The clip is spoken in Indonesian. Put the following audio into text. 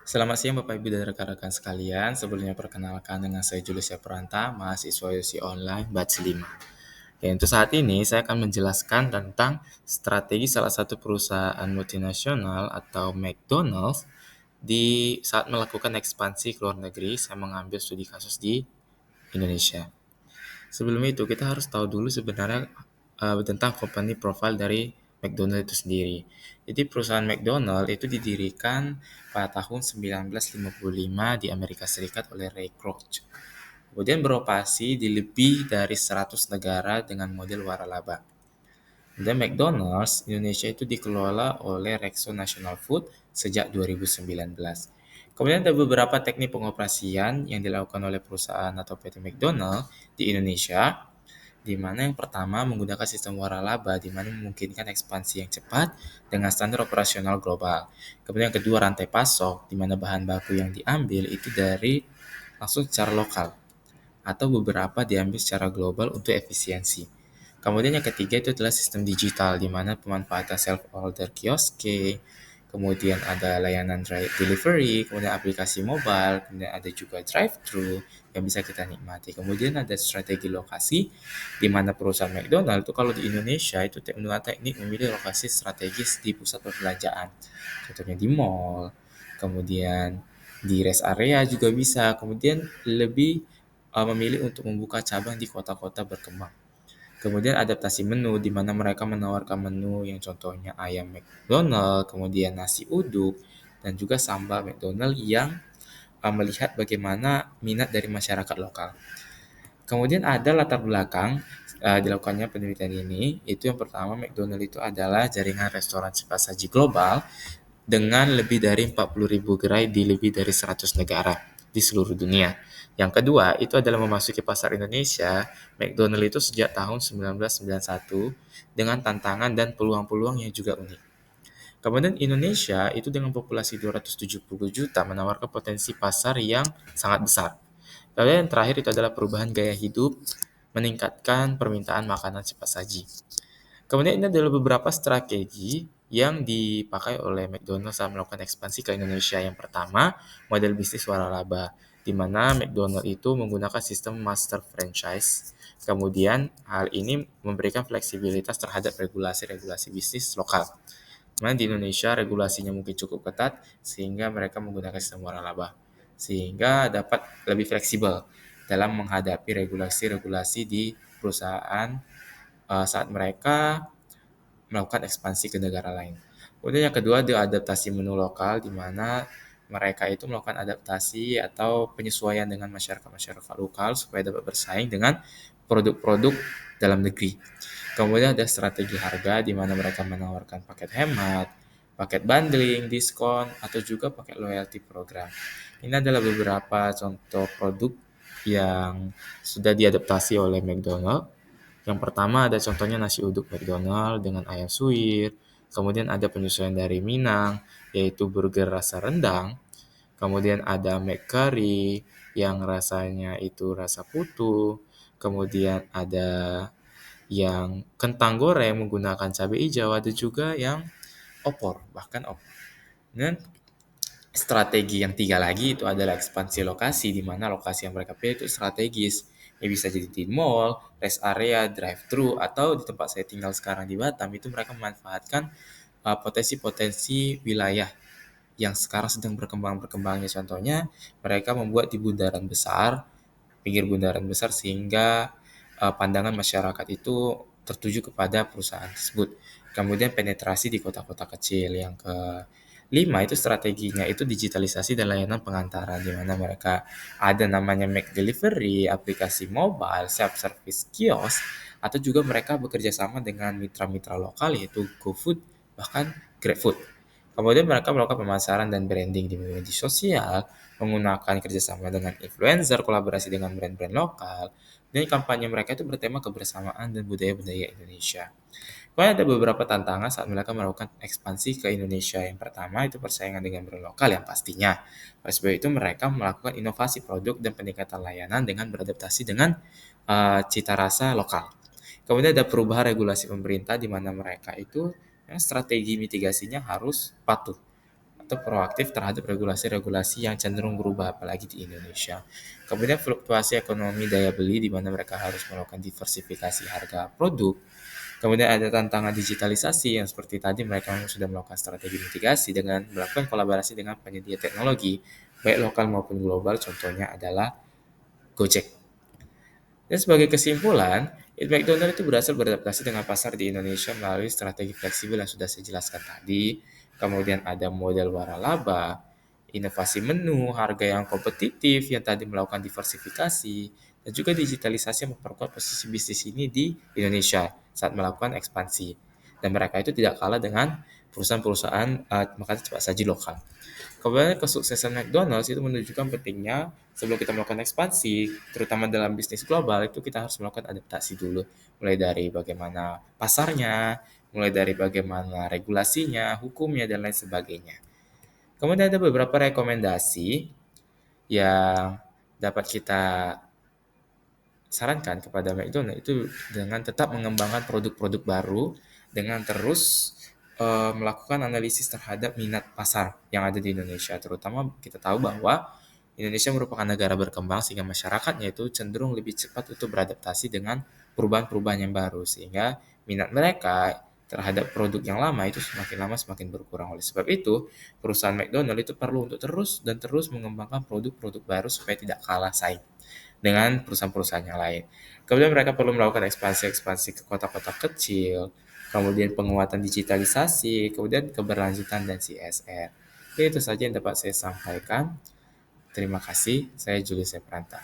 Selamat siang Bapak Ibu dan rekan-rekan sekalian. Sebelumnya perkenalkan dengan saya Julius Pranta, mahasiswa UC Online batch 5. Ya, untuk saat ini saya akan menjelaskan tentang strategi salah satu perusahaan multinasional atau McDonald's di saat melakukan ekspansi ke luar negeri. Saya mengambil studi kasus di Indonesia. Sebelum itu, kita harus tahu dulu sebenarnya tentang company profile dari McDonald itu sendiri. Jadi perusahaan McDonald itu didirikan pada tahun 1955 di Amerika Serikat oleh Ray Kroc. Kemudian beroperasi di lebih dari 100 negara dengan model waralaba. Dan McDonald's Indonesia itu dikelola oleh Rexona National Food sejak 2019. Kemudian ada beberapa teknik pengoperasian yang dilakukan oleh perusahaan atau PT McDonald di Indonesia, di mana yang pertama menggunakan sistem waralaba, di mana memungkinkan ekspansi yang cepat dengan standar operasional global. Kemudian yang kedua rantai pasok, di mana bahan baku yang diambil itu dari langsung secara lokal atau beberapa diambil secara global untuk efisiensi. Kemudian yang ketiga itu adalah sistem digital, di mana pemanfaatan self-order kioske, kemudian ada layanan delivery, kemudian aplikasi mobile, kemudian ada juga drive-thru yang bisa kita nikmati. Kemudian ada strategi lokasi, di mana perusahaan McDonald itu kalau di Indonesia itu menggunakan teknik memilih lokasi strategis di pusat perbelanjaan. Contohnya di mall, kemudian di rest area juga bisa, kemudian lebih memilih untuk membuka cabang di kota-kota berkembang. Kemudian adaptasi menu, di mana mereka menawarkan menu yang contohnya ayam McDonald, kemudian nasi uduk, dan juga sambal McDonald yang melihat bagaimana minat dari masyarakat lokal. Kemudian ada latar belakang dilakukannya penelitian ini, itu yang pertama McDonald itu adalah jaringan restoran cepat saji global dengan lebih dari 40.000 gerai di lebih dari 100 negara di seluruh dunia. Yang kedua, itu adalah memasuki pasar Indonesia. McDonald itu sejak tahun 1991 dengan tantangan dan peluang-peluang yang juga unik. Kemudian Indonesia itu dengan populasi 270 juta menawarkan potensi pasar yang sangat besar. Lalu yang terakhir itu adalah perubahan gaya hidup, meningkatkan permintaan makanan cepat saji. Kemudian ini adalah beberapa strategi yang dipakai oleh McDonald's saat melakukan ekspansi ke Indonesia. Yang pertama, model bisnis waralaba, di mana McDonald itu menggunakan sistem master franchise. Kemudian hal ini memberikan fleksibilitas terhadap regulasi-regulasi bisnis lokal. Dimana di Indonesia regulasinya mungkin cukup ketat sehingga mereka menggunakan sistem waralaba. Sehingga dapat lebih fleksibel dalam menghadapi regulasi-regulasi di perusahaan saat mereka melakukan ekspansi ke negara lain. Kemudian yang kedua adalah adaptasi menu lokal, di mana mereka itu melakukan adaptasi atau penyesuaian dengan masyarakat-masyarakat lokal supaya dapat bersaing dengan produk-produk dalam negeri. Kemudian ada strategi harga, di mana mereka menawarkan paket hemat, paket bundling, diskon, atau juga paket loyalty program. Ini adalah beberapa contoh produk yang sudah diadaptasi oleh McDonald. Yang pertama ada contohnya nasi uduk McDonald dengan ayam suwir, kemudian ada penyesuaian dari Minang, yaitu burger rasa rendang, kemudian ada McCurry yang rasanya itu rasa putu, kemudian ada yang kentang goreng menggunakan cabai hijau, ada juga yang opor, bahkan opor. Dan strategi yang tiga lagi itu adalah ekspansi lokasi, di mana lokasi yang mereka pilih itu strategis. Ya bisa jadi di mall, rest area, drive-thru, atau di tempat saya tinggal sekarang di Batam, itu mereka memanfaatkan potensi-potensi wilayah yang sekarang sedang berkembang-berkembangnya. Contohnya, mereka membuat di bundaran besar, pinggir bundaran besar, sehingga pandangan masyarakat itu tertuju kepada perusahaan tersebut. Kemudian penetrasi di kota-kota kecil. Yang kelima itu strateginya itu digitalisasi dan layanan pengantaran, di mana mereka ada namanya Mac Delivery, aplikasi mobile, self-service kios, atau juga mereka bekerja sama dengan mitra-mitra lokal yaitu GoFood, bahkan GrabFood. Kemudian mereka melakukan pemasaran dan branding di media sosial, menggunakan kerjasama dengan influencer, kolaborasi dengan brand-brand lokal, dan kampanye mereka itu bertema kebersamaan dan budaya-budaya Indonesia. Kemudian ada beberapa tantangan saat mereka melakukan ekspansi ke Indonesia. Yang pertama itu persaingan dengan brand lokal yang pastinya. Oleh sebab itu mereka melakukan inovasi produk dan peningkatan layanan dengan beradaptasi dengan cita rasa lokal. Kemudian ada perubahan regulasi pemerintah, di mana mereka itu strategi mitigasinya harus patuh atau proaktif terhadap regulasi-regulasi yang cenderung berubah, apalagi di Indonesia. Kemudian fluktuasi ekonomi daya beli di mana mereka harus melakukan diversifikasi harga produk. Kemudian ada tantangan digitalisasi yang seperti tadi mereka sudah melakukan strategi mitigasi dengan melakukan kolaborasi dengan penyedia teknologi, baik lokal maupun global, contohnya adalah Gojek. Dan sebagai kesimpulan, McDonald itu berhasil beradaptasi dengan pasar di Indonesia melalui strategi fleksibel yang sudah saya jelaskan tadi. Kemudian ada model waralaba, inovasi menu, harga yang kompetitif yang tadi melakukan diversifikasi, dan juga digitalisasi yang memperkuat posisi bisnis ini di Indonesia saat melakukan ekspansi. Dan mereka itu tidak kalah dengan perusahaan-perusahaan makanan cepat saji lokal. Kemudian kesuksesan McDonald's itu menunjukkan pentingnya sebelum kita melakukan ekspansi, terutama dalam bisnis global, itu kita harus melakukan adaptasi dulu. Mulai dari bagaimana pasarnya, mulai dari bagaimana regulasinya, hukumnya, dan lain sebagainya. Kemudian ada beberapa rekomendasi yang dapat kita sarankan kepada McDonald itu dengan tetap mengembangkan produk-produk baru, dengan terus melakukan analisis terhadap minat pasar yang ada di Indonesia. Terutama kita tahu bahwa Indonesia merupakan negara berkembang sehingga masyarakatnya itu cenderung lebih cepat untuk beradaptasi dengan perubahan-perubahan yang baru sehingga minat mereka terhadap produk yang lama itu semakin lama semakin berkurang. Oleh sebab itu, perusahaan McDonald itu perlu untuk terus dan terus mengembangkan produk-produk baru supaya tidak kalah saing dengan perusahaan-perusahaan yang lain. Kemudian mereka perlu melakukan ekspansi-ekspansi ke kota-kota kecil, kemudian penguatan digitalisasi, kemudian keberlanjutan dan CSR. Itu saja yang dapat saya sampaikan. Terima kasih, saya Julius Sepranta.